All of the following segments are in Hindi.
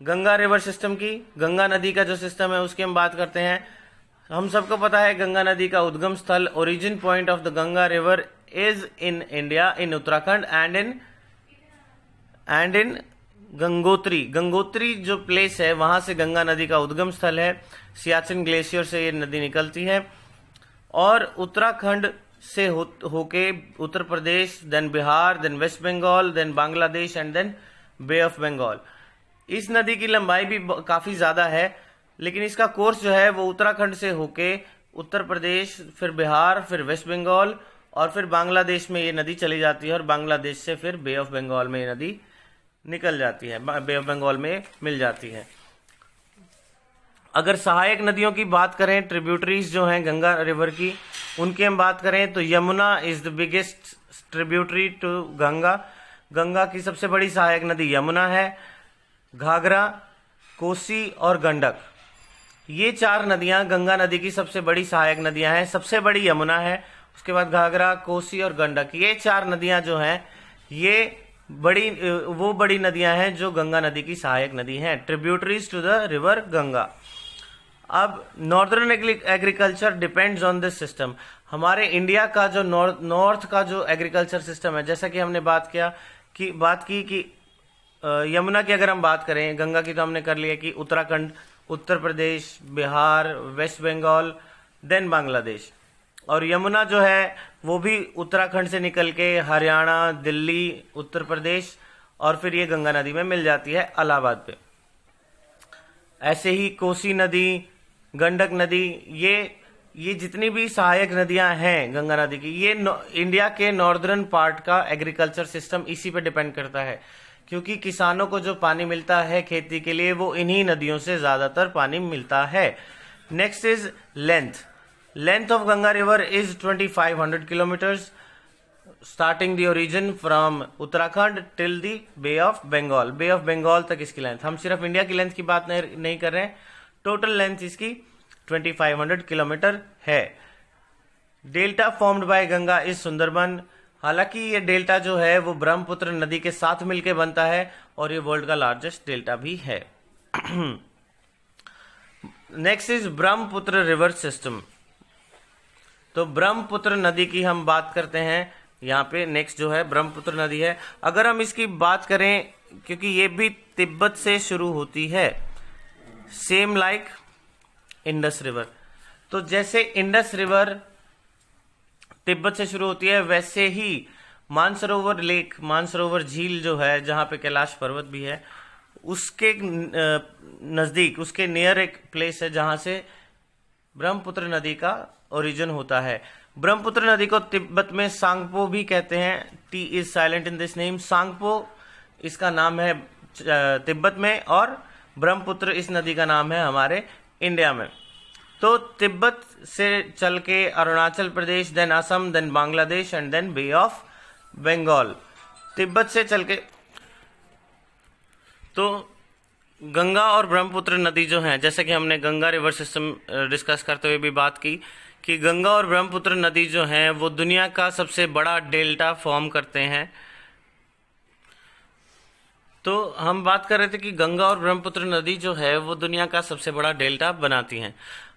गंगा रिवर सिस्टम की, गंगा नदी का जो सिस्टम है उसकी हम बात करते हैं। हम सबको पता है गंगा नदी का उद्गम स्थल, origin point of the Ganga river is in India, in Uttarakhand and in Gangotri. Gangotri जो प्लेस है वहां से गंगा नदी का उद्गम स्थल है। सियाचिन ग्लेशियर से ये नदी निकलती है और उत्तराखंड से होके Uttar Pradesh, then Bihar, then West Bengal, then Bangladesh and then bay of Bengal. इस नदी की लंबाई भी काफी ज्यादा है, लेकिन इसका कोर्स जो है वो उत्तराखंड से होके उत्तर प्रदेश, फिर बिहार, फिर वेस्ट बंगाल और फिर बांग्लादेश में ये नदी चली जाती है और बांग्लादेश से फिर बे ऑफ बंगाल में ये नदी निकल जाती है, बे ऑफ बंगाल में मिल जाती है। अगर सहायक नदियों की बात करें, ट्रिब्यूटरीज जो हैं गंगा रिवर की, उनकी हम बात करें तो Yamuna is the biggest tributary to Ganga. Ganga की सबसे बड़ी सहायक नदी यमुना है। घाघरा, कोसी और गंडक, ये 4 नदियां गंगा नदी की सबसे बड़ी सहायक नदियां हैं। सबसे बड़ी यमुना है, उसके बाद घाघरा, कोसी और गंडक। ये 4 नदियां जो हैं ये बड़ी नदियां हैं जो गंगा नदी की सहायक नदी हैं, tributaries to the river Ganga. अब northern agriculture depends on this system. हमारे इंडिया का जो नॉर्थ का जो एग्रीकल्चर सिस्टम है, जैसा कि हमने बात की कि यमुना की अगर हम बात करें, गंगा की तो हमने कर लिया कि उत्तराखंड, उत्तर प्रदेश, बिहार, वेस्ट बंगाल, देन बांग्लादेश। और यमुना जो है वो भी उत्तराखंड से निकल के हरियाणा, दिल्ली, उत्तर प्रदेश और फिर ये गंगा नदी में मिल जाती है इलाहाबाद पे। ऐसे ही कोसी नदी, गंडक नदी, ये जितनी भी सहायक नदियां हैं गंगा नदी की, ये इंडिया के नॉर्दर्न पार्ट का एग्रीकल्चर सिस्टम इसी पे डिपेंड करता है, क्योंकि किसानों को जो पानी मिलता है खेती के लिए वो इन्हीं नदियों से ज्यादातर पानी मिलता है। Next is length of Ganga river is 2500 kilometres, starting the origin from Uttarakhand till the bay of Bengal. Bay of Bengal तक इसकी लेंथ, हम सिर्फ इंडिया की लेंथ की बात नहीं कर रहे हैं, टोटल लेंथ इसकी 2500 किलोमीटर है। Delta formed by Ganga is Sundarban. हालांकि ये डेल्टा जो है वो ब्रह्मपुत्र नदी के साथ मिलकर बनता है और ये वर्ल्ड का लार्जेस्ट डेल्टा भी है। Next is Brahmaputra river system. तो ब्रह्मपुत्र नदी की हम बात करते हैं, यहाँ पे नेक्स्ट जो है ब्रह्मपुत्र नदी है। अगर हम इसकी बात करें, क्योंकि ये भी तिब्बत से शुरू होती है, सेम लाइक इंडस रिवर। तो जैसे इंडस रिवर तिब्बत से शुरू होती है, वैसे ही मानसरोवर लेक, मानसरोवर झील जो है जहां पे कैलाश पर्वत भी है, उसके नजदीक, उसके नियर एक प्लेस है जहां से ब्रह्मपुत्र नदी का ओरिजिन होता है। ब्रह्मपुत्र नदी को तिब्बत में सांगपो भी कहते हैं। T is silent in this name. Tsangpo इसका नाम है तिब्बत में और ब्रह्मपुत्र इस नदी का नाम है हमारे इंडिया में। तो तिब्बत से चल के Arunachal Pradesh, then Assam, then Bangladesh and then bay of Bengal. Tibet से चल के तो गंगा और ब्रह्मपुत्र नदी जो है, जैसे कि हमने गंगा रिवर सिस्टम डिस्कस करते हुए भी बात की कि गंगा और ब्रह्मपुत्र नदी जो है वो दुनिया का सबसे बड़ा डेल्टा फॉर्म करते हैं। तो हम बात कर रहे थे कि गंगा और ब्रह्मपुत्र नदी जो है वो दुनिया का सबसे बड़ा डेल्टा बनाती हैं।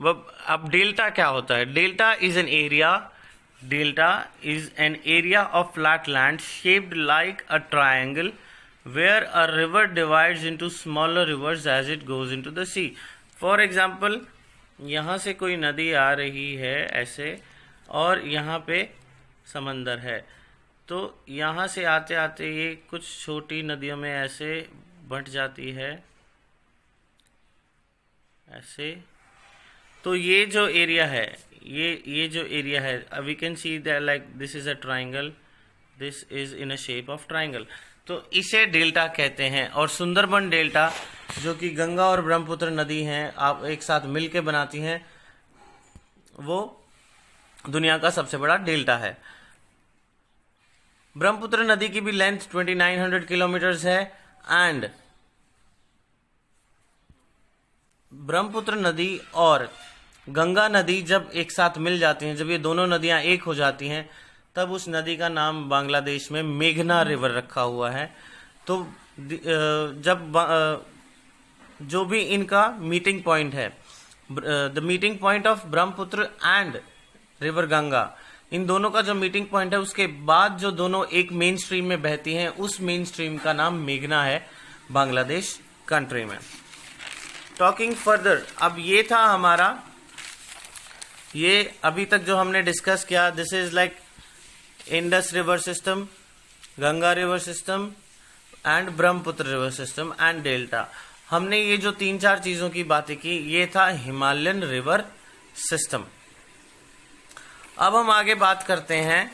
अब डेल्टा क्या होता है? Delta is an area of flat land shaped like a triangle where a river divides into smaller rivers as it goes into the sea. For example, यहाँ से कोई नदी आ रही है ऐसे और यहाँ पे समंदर है, तो यहाँ से आते आते ये कुछ छोटी नदियों में ऐसे बंट जाती है ऐसे। तो ये जो एरिया है, ये जो एरिया है, we can see that like this is a triangle, this is in a shape of triangle, तो इसे डेल्टा कहते हैं। और सुंदरबन डेल्टा जो कि गंगा और ब्रह्मपुत्र नदी हैं आप एक साथ मिलकर बनाती हैं, वो दुनिया का सबसे बड़ा डेल्टा है। ब्रह्मपुत्र नदी की भी लेंथ 2900 किलोमीटर्स है एंड ब्रह्मपुत्र नदी और गंगा नदी जब एक साथ मिल जाती हैं, जब ये दोनों नदियां एक हो जाती हैं, तब उस नदी का नाम बांग्लादेश में मेघना रिवर रखा हुआ है। तो जब जो भी इनका मीटिंग पॉइंट है, the meeting point of Brahmaputra and river Ganga, इन दोनों का जो मीटिंग पॉइंट है, उसके बाद जो दोनों एक मेन स्ट्रीम में बहती हैं, उस मेन स्ट्रीम का नाम मेघना है बांग्लादेश कंट्री में। टॉकिंग फर्दर, अब ये था हमारा, ये अभी तक जो हमने डिस्कस किया, this is like Indus river system, Ganga river system and Brahmaputra river system and delta. हमने ये जो 3-4 चीजों की बातें की, ये था हिमालयन रिवर सिस्टम। अब हम आगे बात करते हैं,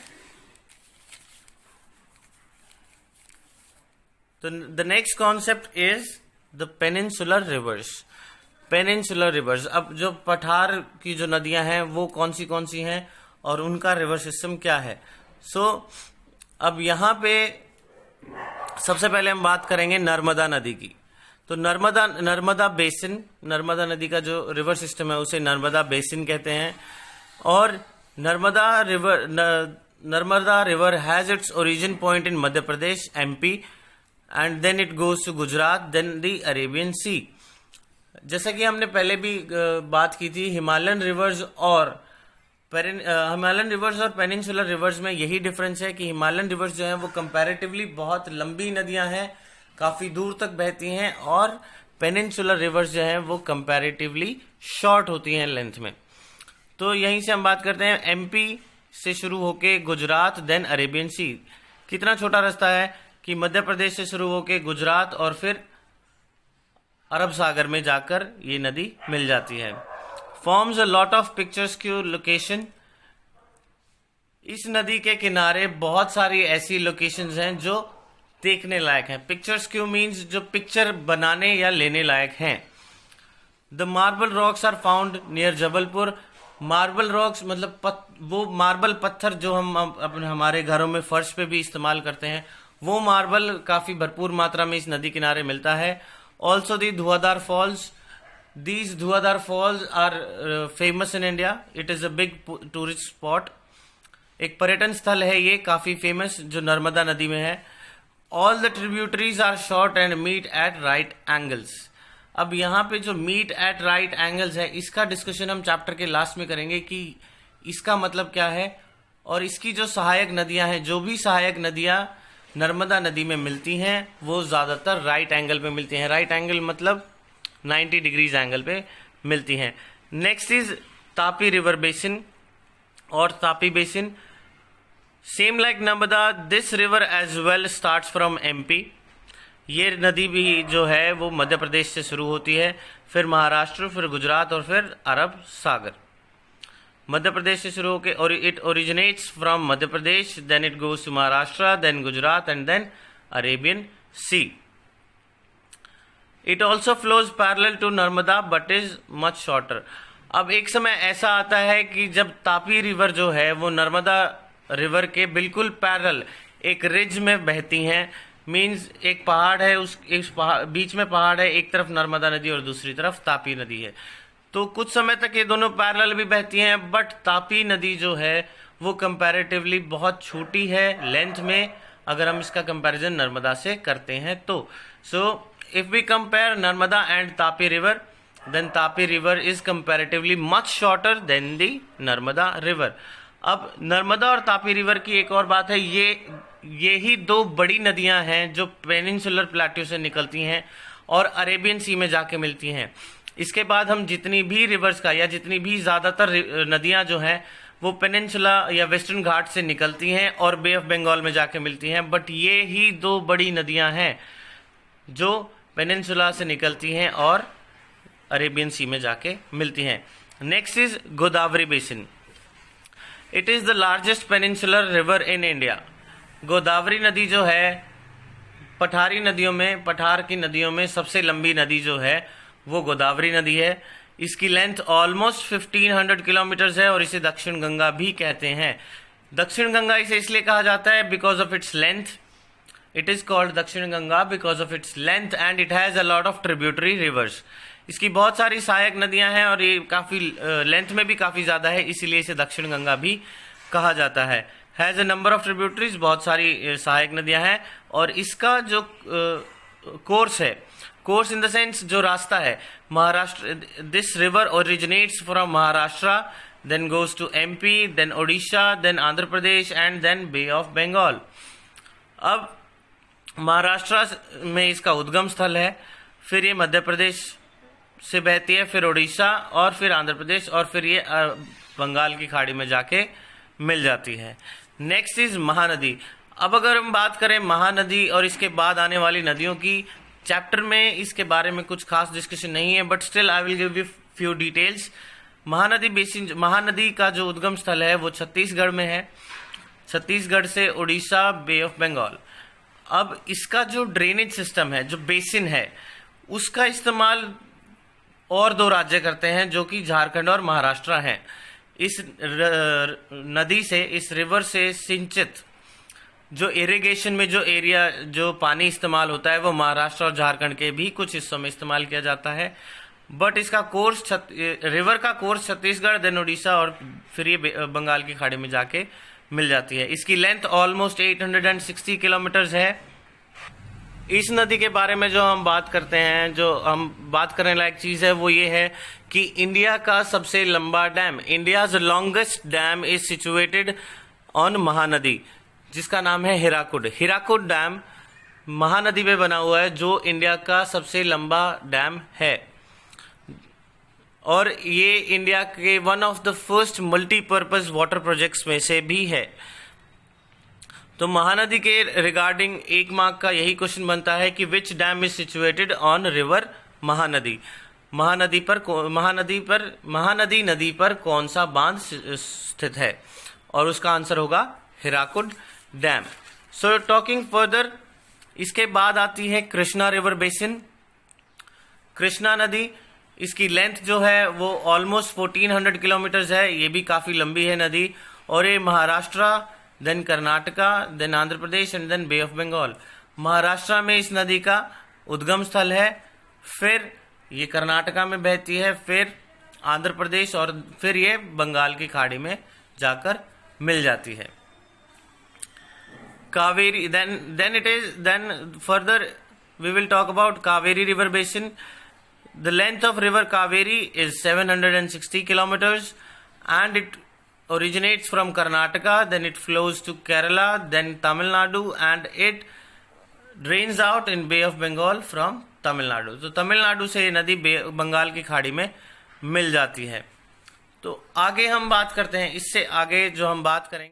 तो the next concept is the peninsular reverse. Peninsular reverse, अब जो पठार की जो नदियां हैं वो कौन सी हैं और उनका रिवर सिस्टम क्या है। अब यहां पे सबसे पहले हम बात करेंगे नर्मदा नदी की। तो नर्मदा बेसिन, नर्मदा नदी का जो रिवर सिस्टम है उसे नर्मदा बेसिन कहते हैं। और Narmada river has its origin point in Madhya Pradesh, MP, and then it goes to Gujarat, then the Arabian sea. जैसा कि हमने पहले भी बात की थी, हिमालयन रिवर्स और पेनिनसुलर रिवर्स में यही डिफरेंस है कि हिमालयन रिवर्स जो है वो कंपैरेटिवली बहुत लंबी नदियां हैं, काफी दूर तक बहती हैं, और पेनिनसुलर रिवर्स जो है वो कंपैरेटिवली शॉर्ट होती हैं लेंथ में। तो यहीं से हम बात करते हैं, एमपी से शुरू होके गुजरात, देन अरेबियन सी। कितना छोटा रास्ता है कि मध्य प्रदेश से शुरू होके गुजरात और फिर अरब सागर में जाकर ये नदी मिल जाती है। Forms a lot of picturesque location. इस नदी के किनारे बहुत सारी ऐसी लोकेशंस हैं जो देखने लायक हैं। पिक्चर्सक्यू मीन्स जो पिक्चर बनाने या लेने लायक हैं। The marble rocks are found near Jabalpur. Marble rocks मतलब वो मार्बल पत्थर जो हम अपने हमारे घरों में फर्श पे भी इस्तेमाल करते हैं, वो मार्बल काफी भरपूर मात्रा में इस नदी किनारे मिलता है। Also the Dhuandhar falls. These Dhuandhar falls are famous in India. It is a big tourist spot. एक पर्यटन स्थल है ये, काफी फेमस, जो नर्मदा नदी में है। All the tributaries are short and meet at right angles. अब यहाँ पे जो मीट एट राइट एंगल्स है, इसका डिस्कशन हम चैप्टर के लास्ट में करेंगे कि इसका मतलब क्या है, और इसकी जो सहायक नदियां हैं, जो भी सहायक नदियां नर्मदा नदी में मिलती हैं, वो ज्यादातर राइट एंगल पे मिलती हैं। राइट एंगल मतलब 90 डिग्रीज एंगल पे मिलती हैं। Next is Tapi river basin और Tapi basin. Same like Narmada, this river as well starts from MP. ये नदी भी जो है वो मध्य प्रदेश से शुरू होती है, फिर महाराष्ट्र, फिर गुजरात और फिर अरब सागर। मध्य प्रदेश से शुरू होकर, और it originates from Madhya Pradesh, then it goes to Maharashtra, then Gujarat and then Arabian sea. It also flows parallel to Narmada but is much shorter. अब एक समय ऐसा आता है कि जब तापी रिवर जो है वो नर्मदा रिवर के बिल्कुल पैरेलल एक रिज में बहती हैं। मीन्स एक पहाड़ है, बीच में पहाड़ है, एक तरफ नर्मदा नदी और दूसरी तरफ तापी नदी है। तो कुछ समय तक ये दोनों पैरेलल भी बहती हैं, बट तापी नदी जो है वो कंपैरेटिवली बहुत छोटी है लेंथ में, अगर हम इसका कंपैरिजन नर्मदा से करते हैं तो। सो if we compare Narmada and Tapi river, then Tapi river is comparatively much shorter than the Narmada river. अब नर्मदा और तापी रिवर की एक और बात है, ये ही दो बड़ी नदियां हैं जो पेनिनसुलर प्लेट्यू से निकलती हैं और अरेबियन सी में जाके मिलती हैं। इसके बाद हम जितनी भी रिवर्स का या जितनी भी ज्यादातर नदियां जो हैं वो पेनिनसुला या वेस्टर्न घाट से निकलती हैं और बे ऑफ बंगाल में जाके मिलती हैं, बट ये ही दो बड़ी नदियां हैं जो पेनिनसुला से निकलती हैं और अरेबियन सी में जाके मिलती हैं। Next is Godavari basin. It is the largest peninsular river in India. Godavari नदी जो है पठार की नदियों में सबसे लंबी नदी जो है वो गोदावरी नदी है। इसकी लेंथ ऑलमोस्ट 1500 किलोमीटर है और इसे दक्षिण गंगा भी कहते हैं। दक्षिण गंगा इसे इसलिए कहा जाता है because of its length. It is called दक्षिण Ganga because of its length and it has a lot of tributary rivers. इसकी बहुत सारी सहायक नदियां हैं और ये काफी लेंथ में भी काफी ज्यादा है, इसीलिए इसे दक्षिण गंगा भी कहा जाता है। Has a number of tributaries, बहुत सारी सहायक नदियां हैं और इसका जो कोर्स है, कोर्स इन द सेंस जो रास्ता है, Maharashtra, this river originates from Maharashtra, then goes to MP, then Odisha, then Andhra Pradesh and then bay of Bengal. अब महाराष्ट्र में इसका उद्गम स्थल है, फिर ये मध्य प्रदेश से बहती है, फिर ओडिशा और फिर आंध्र प्रदेश और फिर ये बंगाल की खाड़ी में जाके मिल जाती है। Next is Mahanadi. अब अगर हम बात करें महानदी और इसके बाद आने वाली नदियों की, चैप्टर में इसके बारे में कुछ खास डिस्कशन नहीं है, but still I will give you few details. Mahanadi basin, Mahanadi का जो उद्गम स्थल है वो छत्तीसगढ़ में है, छत्तीसगढ़ से उड़ीसा, बे ऑफ बंगाल। अब इसका जो ड्रेनेज सिस्टम है, जो बेसिन है, उसका इस्तेमाल और दो राज्य करते हैं जो कि झारखंड और महाराष्ट्र हैं। इस नदी से, इस रिवर से सिंचित जो इरिगेशन में जो एरिया, जो पानी इस्तेमाल होता है वो महाराष्ट्र और झारखंड के भी कुछ हिस्सों में इस्तेमाल किया जाता है। बट इसका कोर्स रिवर का कोर्स छत्तीसगढ़, देन उड़ीसा और फिर ये बंगाल की खाड़ी में जाके मिल जाती है। इसकी लेंथ ऑलमोस्ट 860 किलोमीटर है। इस नदी के बारे में जो हम बात करते हैं, जो हम बात करने लायक चीज है वो ये है कि इंडिया का सबसे लंबा dam, India's longest dam is situated on Mahanadi, जिसका नाम है हीराकुड। हीराकुड डैम महानदी पे बना हुआ है, जो इंडिया का सबसे लंबा डैम है और ये इंडिया के one of the first multipurpose water projects में से भी है। तो महानदी के रिगार्डिंग 1 मार्क का यही क्वेश्चन बनता है कि which dam is situated on river Mahanadi. Mahanadi नदी पर कौन सा बांध स्थित है, और उसका आंसर होगा Hirakud dam. So talking further, इसके बाद आती है कृष्णा रिवर बेसिन। कृष्णा नदी, इसकी लेंथ जो है वो ऑलमोस्ट 1400 किलोमीटर है, ये भी काफी लंबी है नदी, और ये Maharashtra, then Karnataka, then Andhra Pradesh and then bay of Bengal. Maharashtra में इस नदी का उद्गम स्थल है, फिर ये कर्नाटका में बहती है, फिर आंध्र प्रदेश और फिर ये बंगाल की खाड़ी में जाकर मिल जाती है। Kaveri, then further we will talk about Kaveri river basin. The length of river Kaveri is 760 kilometers and it originates from Karnataka, then it flows to Kerala, then Tamil Nadu and it drains out in Bay of Bengal from Tamil Nadu. तो तमिलनाडु से ये नदी बंगाल की खाड़ी में मिल जाती है। तो आगे हम बात करते हैं, इससे आगे जो हम बात करेंगे